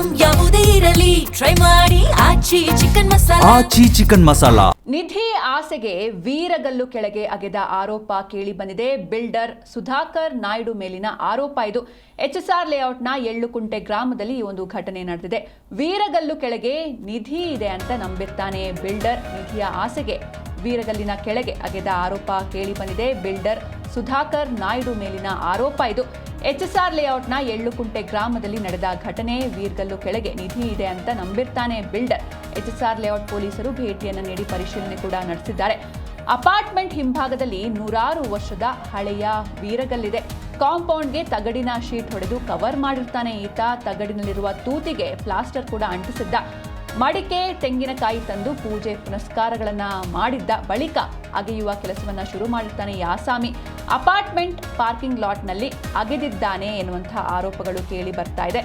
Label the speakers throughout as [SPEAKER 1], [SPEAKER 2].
[SPEAKER 1] Item ಯಾವುದೇ ಇರಲಿ try ಮಾಡಿ ಆಚಿ ಚಿಕನ್ ಮಸಾಲಾ.
[SPEAKER 2] ನಿಧಿ ಆಸೆಗೆ ವೀರಗಲ್ಲು ಕೆಳಗೆ ಅಗೆದ ಆರೋಪ ಕೇಳಿ ಬಂದಿದೆ. ಬಿಲ್ಡರ್ ಸುಧಾಕರ್ ನಾಯ್ಡು ಮೇಲಿನ ಆರೋಪ ಇದು. HSR ಲೇಔಟ್ನ ಎಳ್ಳುಕುಂಟೆ ಗ್ರಾಮದಲ್ಲಿ ಈ ಒಂದು ಘಟನೆ ನಡೆದಿದೆ. ವೀರಗಲ್ಲು ಕೆಳಗೆ ನಿಧಿ ಇದೆ ಅಂತ ನಂಬಿರ್ತಾನೆ ಬಿಲ್ಡರ್. ನಿಧಿಯ ಆಸೆಗೆ ವೀರಗಲ್ಲಿನ ಕೆಳಗೆ ಅಗೆದ ಆರೋಪ ಕೇಳಿ ಬಂದಿದೆ. ಬಿಲ್ಡರ್ ಸುಧಾಕರ್ ನಾಯ್ಡು ಮೇಲಿನ ಆರೋಪ ಇದು. HSR ಲೇಔಟ್ನ ಎಳ್ಳುಕುಂಟೆ ಗ್ರಾಮದಲ್ಲಿ ನಡೆದ ಘಟನೆ. ವೀರಗಲ್ಲು ಕೆಳಗೆ ನಿಧಿ ಇದೆ ಅಂತ ನಂಬಿರ್ತಾನೆ ಬಿಲ್ಡರ್. HSR ಲೇಔಟ್ ಪೊಲೀಸರು ಭೇಟಿಯನ್ನು ನೀಡಿ ಪರಿಶೀಲನೆ ಕೂಡ ನಡೆಸಿದ್ದಾರೆ. ಅಪಾರ್ಟ್ಮೆಂಟ್ ಹಿಂಭಾಗದಲ್ಲಿ 100 ವರ್ಷದ ಹಳೆಯ ವೀರಗಲ್ಲಿದೆ. ಕಾಂಪೌಂಡ್ಗೆ ತಗಡಿನ ಶೀಟ್ ಹೊಡೆದು ಕವರ್ ಮಾಡಿರ್ತಾನೆ ಈತ. ತಗಡಿನಲ್ಲಿರುವ ತೂತಿಗೆ ಪ್ಲಾಸ್ಟರ್ ಕೂಡ ಅಂಟಿಸಿದ್ದ. ಮಡಿಕೆ ತೆಂಗಿನಕಾಯಿ ತಂದು ಪೂಜೆ ಪುನಸ್ಕಾರಗಳನ್ನ ಮಾಡಿದ್ದ. ಬಳಿಕ ಅಗೆಯುವ ಕೆಲಸವನ್ನ ಶುರು ಮಾಡಿರ್ತಾನೆ ಈ ಆಸಾಮಿ. ಅಪಾರ್ಟ್ಮೆಂಟ್ ಪಾರ್ಕಿಂಗ್ ಲಾಟ್ನಲ್ಲಿ ಅಗೆದಿದ್ದಾನೆ ಎನ್ನುವಂತಹ ಆರೋಪಗಳು ಕೇಳಿ ಬರ್ತಾ ಇದೆ.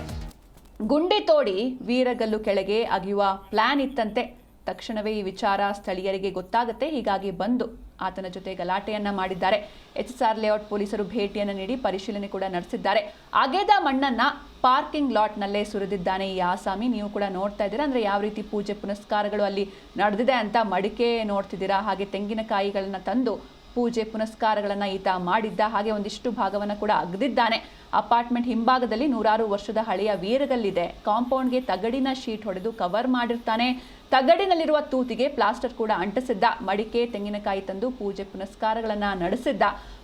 [SPEAKER 2] ಗುಂಡಿ ತೋಡಿ ವೀರಗಲ್ಲು ಕೆಳಗೆ ಅಗೆಯುವ ಪ್ಲಾನ್ ಇತ್ತಂತೆ. ತಕ್ಷಣವೇ ಈ ವಿಚಾರ ಸ್ಥಳೀಯರಿಗೆ ಗೊತ್ತಾಗುತ್ತೆ. ಹೀಗಾಗಿ ಬಂದು ಆತನ ಜೊತೆ ಗಲಾಟೆಯನ್ನ ಮಾಡಿದ್ದಾರೆ. HSR ಲೇಔಟ್ ಪೊಲೀಸರು ಭೇಟಿಯನ್ನು ನೀಡಿ ಪರಿಶೀಲನೆ ಕೂಡ ನಡೆಸಿದ್ದಾರೆ. ಅಗೆದ ಮಣ್ಣನ್ನ ಪಾರ್ಕಿಂಗ್ ಲಾಟ್ನಲ್ಲೇ ಸುರಿದಿದ್ದಾನೆ ಈ ಆಸಾಮಿ. ನೀವು ಕೂಡ ನೋಡ್ತಾ ಇದ್ದೀರಾ, ಅಂದ್ರೆ ಯಾವ ರೀತಿ ಪೂಜೆ ಪುನಸ್ಕಾರಗಳು ಅಲ್ಲಿ ನಡೆದಿದೆ ಅಂತ. ಮಡಿಕೆ ನೋಡ್ತಿದ್ದೀರಾ, ಹಾಗೆ ತೆಂಗಿನಕಾಯಿಗಳನ್ನ ತಂದು ಪೂಜೆ ಪುನಸ್ಕಾರಗಳನ್ನ ಈತ ಮಾಡಿದ್ದ. ಹಾಗೆ ಒಂದಿಷ್ಟು ಭಾಗವನ್ನು ಕೂಡ ಅಗೆದಿದ್ದಾನೆ. ಅಪಾರ್ಟ್ಮೆಂಟ್ ಹಿಂಭಾಗದಲ್ಲಿ 100 ವರ್ಷದ ಹಳೆಯ ವೀರಗಲ್ಲಿದೆ. ಕಾಂಪೌಂಡ್ಗೆ ತಗಡಿನ ಶೀಟ್ ಹೊಡೆದು ಕವರ್ ಮಾಡಿರ್ತಾನೆ. ತಗಡಿನಲ್ಲಿರುವ ತೂತಿಗೆ ಪ್ಲಾಸ್ಟರ್ ಕೂಡ ಅಂಟಿಸಿದ್ದ. ಮಡಿಕೆ ತೆಂಗಿನಕಾಯಿ ತಂದು ಪೂಜೆ ಪುನಸ್ಕಾರಗಳನ್ನ ನಡೆಸಿದ್ದ.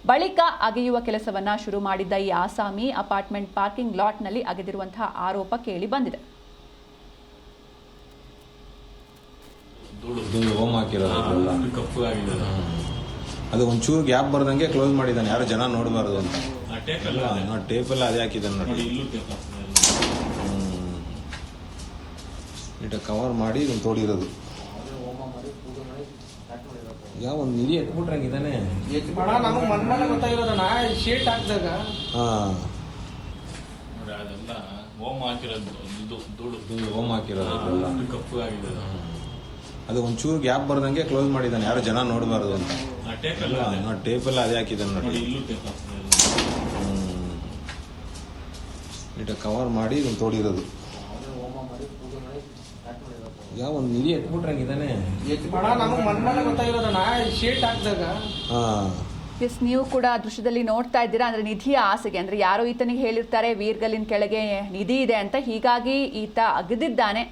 [SPEAKER 2] ಬಳಿಕ ಅಗೆಯುವ ಕೆಲಸವನ್ನ ಶುರು ಮಾಡಿದ್ದ ಈ ಆಸಾಮಿ ಅಪಾರ್ಟ್ಮೆಂಟ್ ಪಾರ್ಕಿಂಗ್ ಲಾಟ್ನಲ್ಲಿ ಅಗೆದಿರುವಂತಹ ಆರೋಪ ಕೇಳಿ ಬಂದಿದೆ.
[SPEAKER 3] ಅದು ಒಂಚೂರು ಗ್ಯಾಪ್ ಬರ್ದಂಗೆ ಕ್ಲೋಸ್ ಮಾಡಿದ್ದಾನೆ, ಯಾರು ಜನ ನೋಡಬಾರ್ದು ಅಂತ. ಟೇಪೆಲ್ಲ ಅದೇ ಹಾಕಿದ್ದಾನೆ ನೋಡಿ. ನೀಟಾಗಿ ಕವರ್ ಮಾಡಿ ಇದನ್ನು ತೋಡಿರೋದು. ಯಾವ ಒಂದು ನಿಧಿ ಎತ್ಬಿಟ್ರಂಗಿದ್ದಾನೆ. ಹೋಮ್ ಹಾಕಿರೋದು. ಅದು ಒಂಚೂರು ಗ್ಯಾಪ್ ಬರ್ದಂಗೆ ಕ್ಲೋಸ್ ಮಾಡಿದ್ದಾನೆ, ಯಾರು ಜನ ನೋಡಬಾರ್ದು ಅಂತ. ಟೇಪೆಲ್ಲ ಅದೇ ಹಾಕಿದ್ದಾನೆ ನೋಡಿ. ನೀಟಾಗಿ ಕವರ್ ಮಾಡಿ ಇದನ್ನು ತೋಡಿರೋದು. ಯಾವ ಒಂದು ನಿಧಿ ಎತ್ಬಿಟ್ರಂಗಿದ್ದಾನೆ.
[SPEAKER 2] ಎಸ್, ನೀವು ಕೂಡ ದೃಶ್ಯದಲ್ಲಿ ನೋಡ್ತಾ ಇದ್ದೀರಾ. ಅಂದ್ರೆ ನಿಧಿಯ ಆಸೆಗೆ, ಅಂದ್ರೆ ಯಾರೋ ಈತನಿಗೆ ಹೇಳಿರ್ತಾರೆ ವೀರಗಲ್ಲಿನ ಕೆಳಗೆ ನಿಧಿ ಇದೆ ಅಂತ, ಹೀಗಾಗಿ ಈತ ಅಗೆದಿದ್ದಾನೆ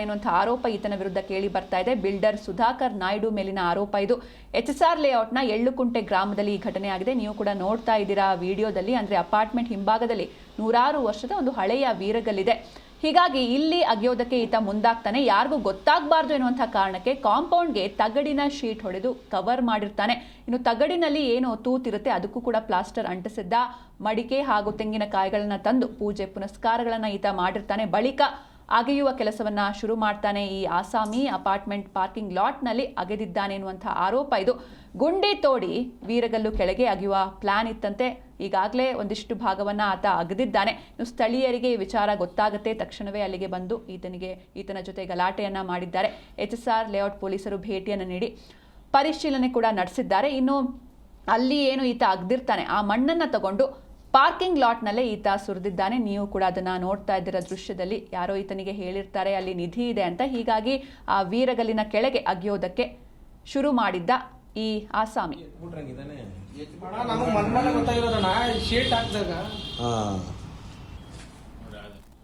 [SPEAKER 2] ಅನ್ನುವಂಥ ಆರೋಪ ಈತನ ವಿರುದ್ಧ ಕೇಳಿ ಬರ್ತಾ ಇದೆ. ಬಿಲ್ಡರ್ ಸುಧಾಕರ್ ನಾಯ್ಡು ಮೇಲಿನ ಆರೋಪ ಇದು. HSR ಲೇಔಟ್ನ ಎಳ್ಳುಕುಂಟೆ ಗ್ರಾಮದಲ್ಲಿ ಈ ಘಟನೆ ಆಗಿದೆ. ನೀವು ಕೂಡ ನೋಡ್ತಾ ಇದ್ದೀರಾ ವಿಡಿಯೋದಲ್ಲಿ. ಅಂದ್ರೆ ಅಪಾರ್ಟ್ಮೆಂಟ್ ಹಿಂಭಾಗದಲ್ಲಿ 100 ವರ್ಷದ ಒಂದು ಹಳೆಯ ವೀರಗಲ್ಲಿದೆ. ಹೀಗಾಗಿ ಇಲ್ಲಿ ಅಗೆಯೋದಕ್ಕೆ ಈತ ಮುಂದಾಗ್ತಾನೆ. ಯಾರಿಗೂ ಗೊತ್ತಾಗಬಾರ್ದು ಎನ್ನುವಂಥ ಕಾರಣಕ್ಕೆ ಕಾಂಪೌಂಡ್ಗೆ ತಗಡಿನ ಶೀಟ್ ಹೊಡೆದು ಕವರ್ ಮಾಡಿರ್ತಾನೆ. ಇನ್ನು ತಗಡಿನಲ್ಲಿ ಏನು ತೂತಿರುತ್ತೆ ಅದಕ್ಕೂ ಕೂಡ ಪ್ಲಾಸ್ಟರ್ ಅಂಟಿಸಿದ್ದ. ಮಡಿಕೆ ಹಾಗೂ ತೆಂಗಿನಕಾಯಿಗಳನ್ನ ತಂದು ಪೂಜೆ ಪುನಸ್ಕಾರಗಳನ್ನ ಈತ ಮಾಡಿರ್ತಾನೆ. ಬಳಿಕ ಅಗೆಯುವ ಕೆಲಸವನ್ನ ಶುರು ಮಾಡ್ತಾನೆ ಈ ಆಸಾಮಿ. ಅಪಾರ್ಟ್ಮೆಂಟ್ ಪಾರ್ಕಿಂಗ್ ಲಾಟ್ನಲ್ಲಿ ಅಗೆದಿದ್ದಾನೆ ಎನ್ನುವಂಥ ಆರೋಪ ಇದು. ಗುಂಡಿ ತೋಡಿ ವೀರಗಲ್ಲು ಕೆಳಗೆ ಅಗೆಯುವ ಪ್ಲಾನ್ ಇತ್ತಂತೆ. ಈಗಾಗಲೇ ಒಂದಿಷ್ಟು ಭಾಗವನ್ನ ಆತ ಅಗೆದಿದ್ದಾನೆ. ಇನ್ನು ಸ್ಥಳೀಯರಿಗೆ ಈ ವಿಚಾರ ಗೊತ್ತಾಗುತ್ತೆ. ತಕ್ಷಣವೇ ಅಲ್ಲಿಗೆ ಬಂದು ಈತನ ಜೊತೆ ಗಲಾಟೆಯನ್ನ ಮಾಡಿದ್ದಾರೆ. HSR ಲೇಔಟ್ ಪೊಲೀಸರು ಭೇಟಿಯನ್ನು ನೀಡಿ ಪರಿಶೀಲನೆ ಕೂಡ ನಡೆಸಿದ್ದಾರೆ. ಇನ್ನು ಅಲ್ಲಿ ಏನು ಈತ ಅಗ್ದಿರ್ತಾನೆ ಆ ಮಣ್ಣನ್ನ ತಗೊಂಡು ಪಾರ್ಕಿಂಗ್ ಲಾಟ್ನಲ್ಲೇ ಈತ ಸುರಿದಿದ್ದಾನೆ. ನೀವು ಕೂಡ ಅದನ್ನ ನೋಡ್ತಾ ಇದ್ದೀರ ದೃಶ್ಯದಲ್ಲಿ. ಯಾರೋ ಈತನಿಗೆ ಹೇಳಿರ್ತಾರೆ ಅಲ್ಲಿ ನಿಧಿ ಇದೆ ಅಂತ, ಹೀಗಾಗಿ ಆ ವೀರಗಲ್ಲಿನ ಕೆಳಗೆ ಅಗೆಯೋದಕ್ಕೆ ಶುರು ಮಾಡಿದ್ದ ಈ ಆಸಾಮಿ.